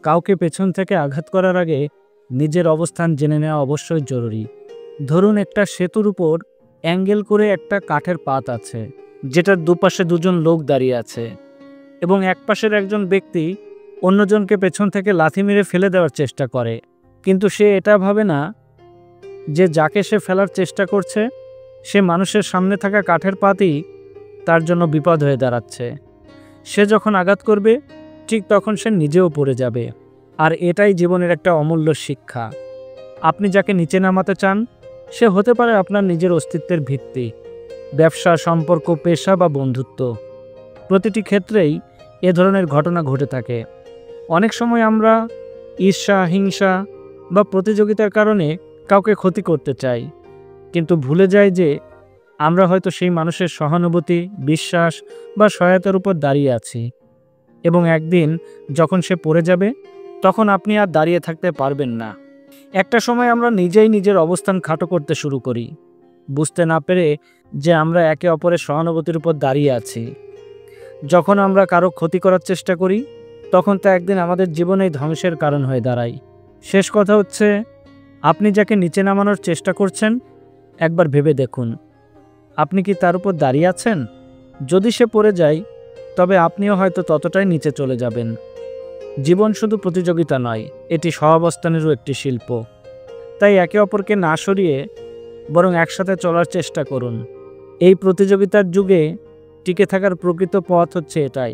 কাউকে পেছন থেকে আঘাত করার আগে নিজের অবস্থান জেনে নেওয়া অবশ্যই জরুরি। ধরুন, একটা সেতুর উপর অ্যাঙ্গেল করে একটা কাঠের পাত আছে, যেটার দুপাশে দুজন লোক দাঁড়িয়ে আছে, এবং এক পাশের একজন ব্যক্তি অন্যজনকে পেছন থেকে লাথি মেরে ফেলে দেওয়ার চেষ্টা করে। কিন্তু সে এটা ভাবে না যে যাকে সে ফেলার চেষ্টা করছে সে মানুষের সামনে থাকা কাঠের পাতই তার জন্য বিপদ হয়ে দাঁড়াচ্ছে। সে যখন আঘাত করবে ঠিক তখন সে নিজেও পড়ে যাবে। আর এটাই জীবনের একটা অমূল্য শিক্ষা। আপনি যাকে নিচে নামাতে চান সে হতে পারে আপনার নিজের অস্তিত্বের ভিত্তি, ব্যবসা, সম্পর্ক, পেশা বা বন্ধুত্ব। প্রতিটি ক্ষেত্রেই এ ধরনের ঘটনা ঘটে থাকে। অনেক সময় আমরা ঈর্ষা, হিংসা বা প্রতিযোগিতার কারণে কাউকে ক্ষতি করতে চাই, কিন্তু ভুলে যাই যে আমরা হয়তো সেই মানুষের সহানুভূতি, বিশ্বাস বা সহায়তার উপর দাঁড়িয়ে আছি, এবং একদিন যখন সে পড়ে যাবে তখন আপনি আর দাঁড়িয়ে থাকতে পারবেন না। একটা সময় আমরা নিজেই নিজের অবস্থান খাটো করতে শুরু করি, বুঝতে না পেরে যে আমরা একে অপরের সহানুভূতির উপর দাঁড়িয়ে আছি। যখন আমরা কারো ক্ষতি করার চেষ্টা করি তখন তা একদিন আমাদের জীবনেই ধ্বংসের কারণ হয়ে দাঁড়ায়। শেষ কথা হচ্ছে, আপনি যাকে নিচে নামানোর চেষ্টা করছেন একবার ভেবে দেখুন, আপনি কি তার উপর দাঁড়িয়ে আছেন? যদি সে পড়ে যায় তবে আপনিও হয়তো ততটাই নিচে চলে যাবেন। জীবন শুধু প্রতিযোগিতা নয়, এটি সহাবস্থানেরও একটি শিল্প। তাই একে অপরকে না সরিয়ে বরং একসাথে চলার চেষ্টা করুন। এই প্রতিযোগিতার যুগে টিকে থাকার প্রকৃত পথ হচ্ছে এটাই।